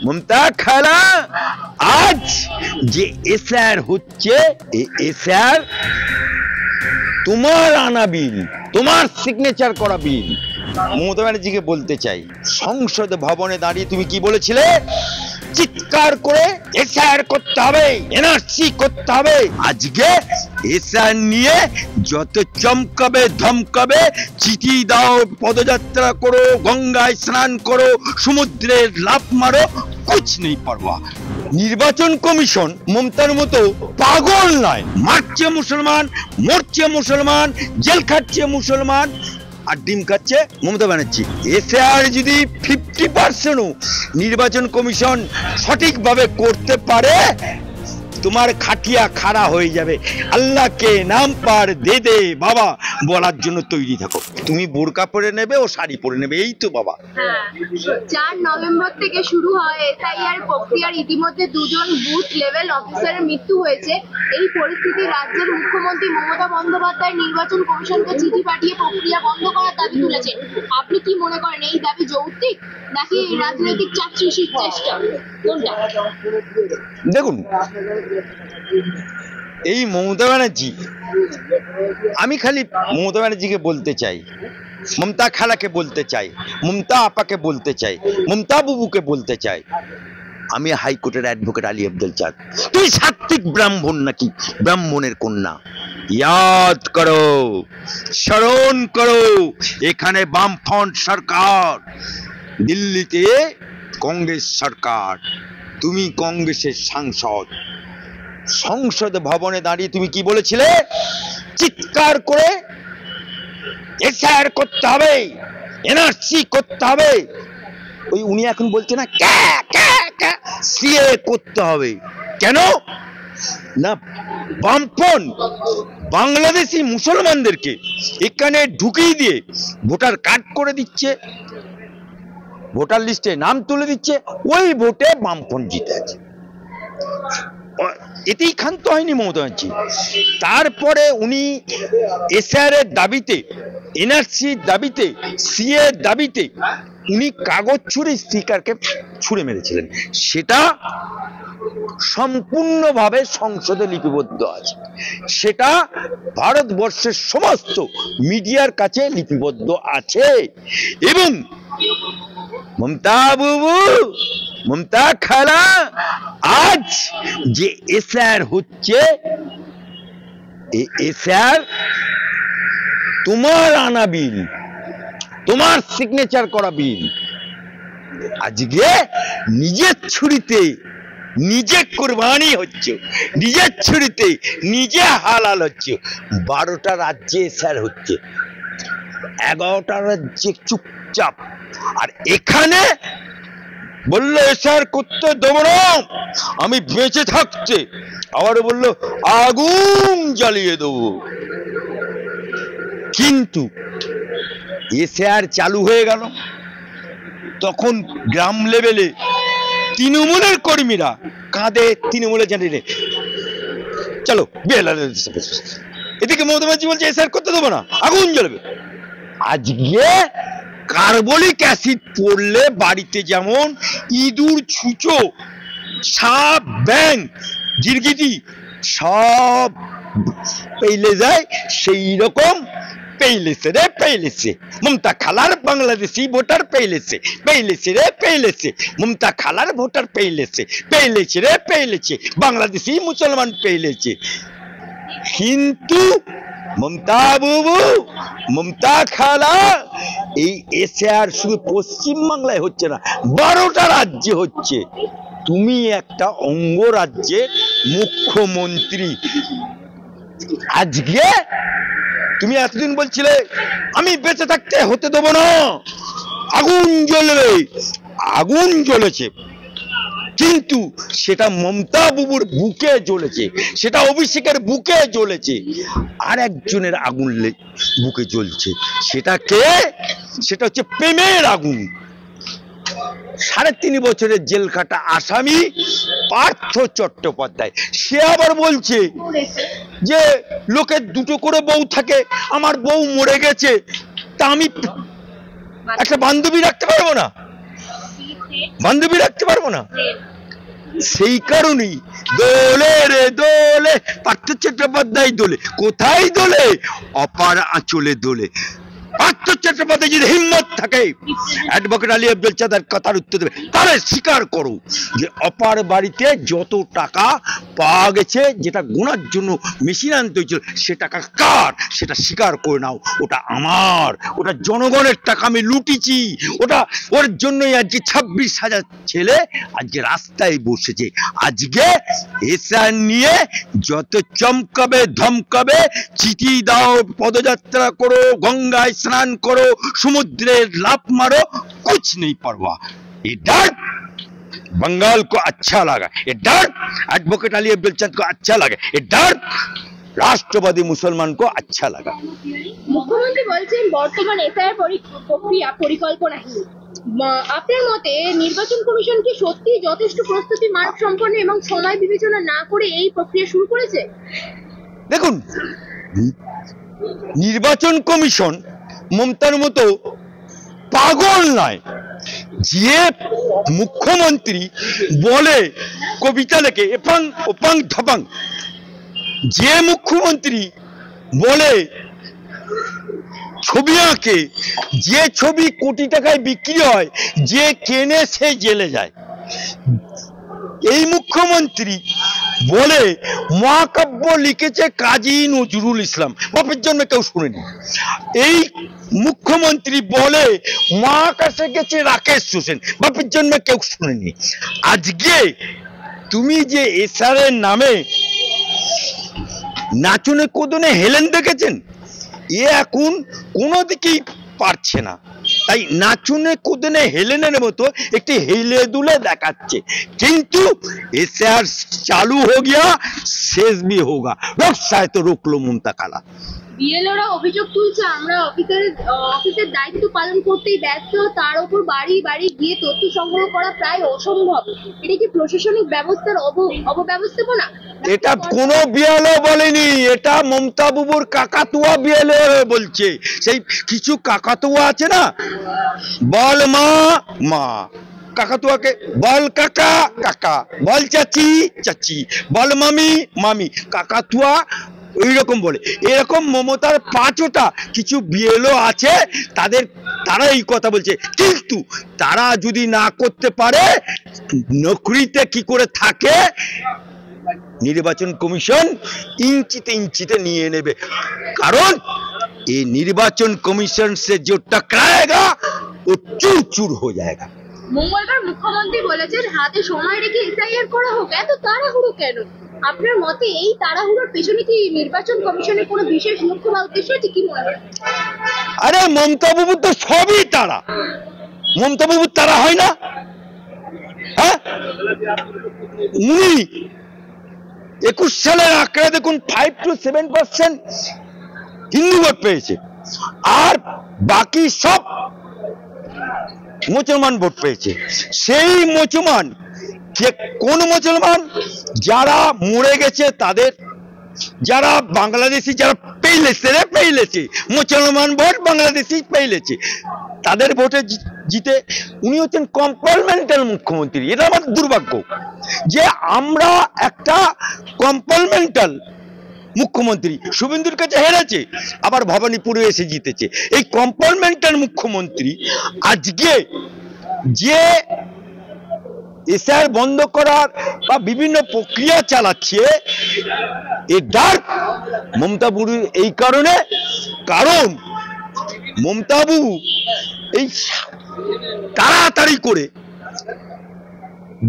মমতা খালা আজ যে এসআর হচ্ছে এসআর তোমার আনা বিল, তোমার সিগনেচার করা বিল। মমতা ব্যানার্জিকে বলতে চাই, সংসদ ভবনে দাঁড়িয়ে তুমি কি বলেছিলে? চিৎকার করে এসআর করতে হবে, এনআরসি করতে হবে। আজকে এসআর নিয়ে যত চমকাবে ধমকাবে, চিঠি দাও, পদযাত্রা করো, গঙ্গায় স্নান করো, সমুদ্রে লাফ মারো, কুছ নেই পারবা। নির্বাচন কমিশন মমতার মতো পাগল নয়। মারছে মুসলমান, মরছে মুসলমান, জেল খাটছে মুসলমান, আর ডিম খাচ্ছে মমতা ব্যানার্জি। এসআর যদি 50% নির্বাচন কমিশন সঠিকভাবে করতে পারে, তোমার খাটিয়া খাড়া হয়ে যাবে। আল্লাহকে নাম পার দে দে বাবা বলার জন্য তৈরি থাকো। তুমি বোরকা পরে নেবে, ও শাড়ি পরে নেবে, এই তো বাবা। 4 নভেম্বর থেকে শুরু হয় এসআইআর প্রক্রিয়ার ইতিমধ্যে 2 জন বুথ লেভেল অফিসারের মৃত্যু হয়েছে। এই পরিস্থিতি রাজ্যের মুখ্যমন্ত্রী মমতা বন্দ্যোপাধ্যায় নির্বাচন কমিশনকে চিঠি পাঠিয়ে প্রক্রিয়া বন্ধ করার দাবি তুলেছেন। আপনি কি মনে করেন এই দাবি যৌক্তিক নাকি রাজনৈতিক চাপ সৃষ্টির চেষ্টা, কোনটা? দেখুন, এই মমতা ব্যানার্জি, আমি খালি মমতা ব্যানার্জিকে বলতে চাই, মমতা খালাকে বলতে চাই, মমতা আপাকে বলতে চাই, মমতা বুবুকে বলতে চাই, আমি হাইকোর্টের অ্যাডভোকেট আলী আব্দুল চাঁদ। তুই সাত্বিক ব্রাহ্মণ নাকি ব্রাহ্মণের কন্যা? ইয়াদ করো, স্মরণ করো, এখানে বামফ্রন্ট সরকার, দিল্লিতে কংগ্রেস সরকার, তুমি কংগ্রেসের সাংসদ। সংসদ ভবনে দাঁড়িয়ে তুমি কি বলেছিলে? চিৎকার করে এসআর করতে হবে, এনআরসি করতে হবে। ওই উনি এখন বলছে না সিএ করতে হবে। কেন না? বামপন বাংলাদেশি মুসলমানদেরকে এখানে ঢুকিয়ে দিয়ে ভোটার কার্ড করে দিচ্ছে, ভোটার লিস্টে নাম তুলে দিচ্ছে, ওই ভোটে বামপন জিতে আছে। এতেই ক্ষান্ত হয়নি মমতা ব্যানার্জি। তারপরে উনি এসআর এর দাবিতে, এনআরসির দাবিতে, সিএ এর দাবিতে উনি কাগজ ছুঁড়ে স্পিকারকে ছুঁড়ে মেরেছিলেন। সেটা সম্পূর্ণভাবে সংসদে লিপিবদ্ধ আছে, সেটা ভারতবর্ষের সমস্ত মিডিয়ার কাছে লিপিবদ্ধ আছে। এবং মমতা বুবু, মমতা খালা আজ যে এসআর হচ্ছে, এসআর তোমার আনা বিল, তোমার সিগনেচার করা বিল। আজকে নিজের ছুরিতে নিজে কোরবানি হচ্ছে, নিজের ছুরিতে নিজে হালাল হচ্ছে। 12টা রাজ্যে এসআর হচ্ছে, 11টা রাজ্যে চুপচাপ। আর এখানে বললো এসআর করতে দেবো না আমি বেঁচে থাকতে, আবার বললো আগুন জ্বালিয়ে দেবো। কিন্তু এসআর চালু হয়ে গেল, তখন গ্রাম লেভেলে তৃণমূলের কর্মীরা কাঁদে, তৃণমূলের জানিয়ে চলো বেলালের, এদিকে মমতা ব্যানার্জি বলছে এসআর করতে দেবো না, আগুন জ্বলবে। আজকে কার্বলিক অ্যাসিড পড়লে বাড়িতে যেমন ইঁদুর, ছুঁচো, সাপ, ব্যাং, গিরগিটি সব পেইলে যায়, সেই রকম পেইলেছে রে পেইলেছে মমতা খালার বাংলাদেশি ভোটার পেইলেছে, পেইলেছে রে পেইলেছে মমতা খালার ভোটার পেইলেছে, পেইলেছে রে পেইলেছে বাংলাদেশি মুসলমান পেইলেছে। কিন্তু মমতা বুবু, মমতা খালা, এই এসআর শুধু পশ্চিমবাংলায় হচ্ছে না, 12টা রাজ্যে হচ্ছে। তুমি একটা অঙ্গরাজ্যের মুখ্যমন্ত্রী। আজকে তুমি এতদিন বলছিলে আমি বেঁচে থাকতে হতে দেবো না, আগুন জ্বলবে, আগুন জ্বলেছে। কিন্তু সেটা মমতা বুবুর বুকে জ্বলেছে, সেটা অভিষেকের বুকে জ্বলেছে, আর একজনের আগুন বুকে জ্বলছে। সেটা কে? সেটা হচ্ছে প্রেমের আগুন। 3.5 বছরের জেল কাটা আসামি পার্থ চট্টোপাধ্যায়, সে আবার বলছে যে লোকের 2টো করে বউ থাকে, আমার বউ মরে গেছে, তা আমি একটা বান্ধবী রাখতে পারবো না। বান্ধবী রাখতে পারবো না? সেই কারণেই দোলে রে দোলে, পার্থ চট্টোপাধ্যায় দোলে, কোথায় দোলে? অপার আঁচলে দোলে। পার্থ চট্টোপাধ্যায় যদি হিম্মত থাকে অ্যাডভোকেট আলী আব্দুল চাঁদের কথার উত্তর দেবে, তাহলে স্বীকার করো যে অপার বাড়িতে যত টাকা পাওয়া গেছে, যেটা গোনার জন্য মেশিন আনতে হয়েছিল, সে টাকা কার সেটা স্বীকার করে নাও। ওটা আমার, ওটা জনগণের টাকা, আমি লুটিছি ওটা। ওর জন্যই আজকে 26,000 ছেলে আজকে রাস্তায় বসেছে। আজকে এসআর নিয়ে যত চমকাবে ধমকাবে, চিঠি দাও, পদযাত্রা করো, গঙ্গায় स्नान करो, समुद्रे लाफ मारो, कुछ नहीं परवाह। ये डर बंगाल को अच्छा लगा, ये डर एडवोकेट अली अब्दुल चंद को अच्छा लगा, ये डर राष्ट्रवादी मुसलमान को अच्छा लगा। মুখ্যমন্ত্রী বলছেন বর্তমান এসআইআর প্রক্রিয়া পরিকল্পনাহীন। আপনার মতে নির্বাচন কমিশন কি সত্যি যথেষ্ট প্রস্তুতি মানব সম্পন্ন এবং সময় বিবেচনা না করে এই প্রক্রিয়া শুরু করেছে? দেখুন, নির্বাচন কমিশন মমতার মতো পাগল নয়। যে মুখ্যমন্ত্রী বলে কবিতা লেখে এপাং ওপাং ধপাং, যে মুখ্যমন্ত্রী বলে ছবি আঁকে, যে ছবি কোটি টাকায় বিক্রি হয়, যে কেনে সে জেলে যায়, এই মুখ্যমন্ত্রী বলে মহাকাব্য লিখেছে কাজী নজরুল ইসলাম, বাপের জন্য কেউ শুনেনি। এই মুখ্যমন্ত্রী বলে মহাকাশে গেছে রাকেশ হোসেন, বাপের জন্য কেউ শুনেনি। আজকে তুমি যে এসআর এর নামে নাচনে কোদনে হেলেন দেখেছেন, এ এখন কোনো দিকেই পারছে না। তাই নাচনে কোদনে হেলেনের মতো একটি হেলে দুলে দেখাচ্ছে, কিন্তু এসআর চালু हो गया, शेष भी होगा। व्यवसाय तो रोक लो ममता खाला। বিএলওরা অভিযোগ তুলছে আমরা অফিসের দায়িত্ব পালন করতেই ব্যস্ত, তার উপর বাড়ি বাড়ি গিয়ে তথ্য সংগ্রহ করা প্রায় অসম্ভব। এটা কি প্রশাসনিক ব্যবস্থার অপব্যবস্থাপনা? এটা কোনো বিএলও বলেনি, এটা মমতা বাবুর কাকাতুয়া বিএলও বলছে। সেই কিছু কাকাতুয়া আছে না, বল মা মা, কাকাতুয়াকে বল কাকা কাকা, বল চাচি চাচি, বল মামি মামি, কাকাতুয়া ওই রকম বলে। এরকম মমতার 5টা কিছু বিএলও আছে, তারা এই কথা বলছে। কিন্তু তারা যদি না করতে পারে, নকরিতে কি করে থাকে, নির্বাচন কমিশন ইঞ্চিতে ইঞ্চিতে নিয়ে নেবে। কারণ এই নির্বাচন কমিশন से जो टकराएगा वो चूर चूर हो जाएगा। মঙ্গলবার মুখ্যমন্ত্রী বলেছেন হাতে সময় রেখে এসআইআর করা হোক, এত তাড়াহুড়ো কেন? আপনার মতে এই তাড়াহুড়োর পেছনে কি নির্বাচন কমিশনের কোনো বিশেষ লক্ষ্য বা উদ্দেশ্য আছে, কি মনে হয়? আরে মমতা বাবু তো সবই তারা, মমতা বাবু তারা হয় না? হ্যাঁ, উনি 21 সালের আঁকড়ে দেখুন 5 to 7% হিন্দু ভোট পেয়েছে, আর বাকি সব মুসলমান ভোট পেয়েছে। সেই মুসলমান কোন মুসলমান? যারা মরে গেছে তাদের, যারা বাংলাদেশি, যারা পেইলেছে মুসলমান ভোট বাংলাদেশি পেইলেছে, তাদের ভোটে জিতে উনি হচ্ছেন কম্পার্টমেন্টাল মুখ্যমন্ত্রী। এটা আমাদের দুর্ভাগ্য যে আমরা একটা কম্পার্টমেন্টাল মুখ্যমন্ত্রী, শুভেন্দুর কাছে হেরেছে, আবার ভবানীপুরে এসে জিতেছে। এই কম্পার্টমেন্টাল মুখ্যমন্ত্রী আজকে যে এসআর বন্ধ করার বা বিভিন্ন প্রক্রিয়া চালাচ্ছে, এই ডার্ক মমতা বাবু এই কারণে, কারণ মমতা বাবু এই তাড়াতাড়ি করে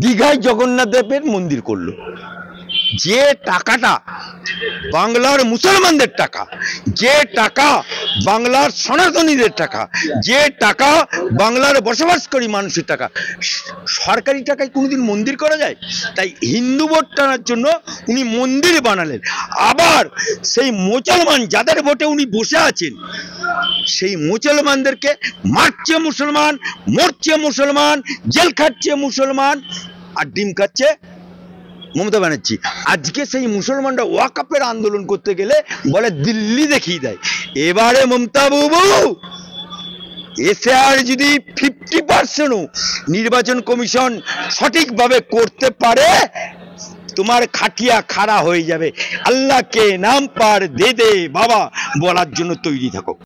দীঘায় জগন্নাথ দেবের মন্দির করলো। যে টাকাটা বাংলার মুসলমানদের টাকা, যে টাকা বাংলার সনাতনীদের টাকা, যে টাকা বাংলার বসবাসকারী মানুষের টাকা, সরকারি টাকায় কোনোদিন মন্দির করা যায়? তাই হিন্দু ভোট টানার জন্য উনি মন্দির বানালেন। আবার সেই মুসলমান যাদের ভোটে উনি বসে আছেন, সেই মুসলমানদেরকে মারছে মুসলমান, মরছে মুসলমান, জেল খাচ্ছে মুসলমান, আর ডিম খাচ্ছে মমতা ব্যানার্জি। আজকে সেই মুসলমানরা ওয়াকফের আন্দোলন করতে গেলে বলে দিল্লি দেখিয়ে দেয়। এবারে মমতা বাবু এসআর যদি 50%ও নির্বাচন কমিশন সঠিকভাবে করতে পারে, তোমার খাটিয়া খাড়া হয়ে যাবে। আল্লাহকে নাম পার দে দে বাবা বলার জন্য তৈরি থাকো।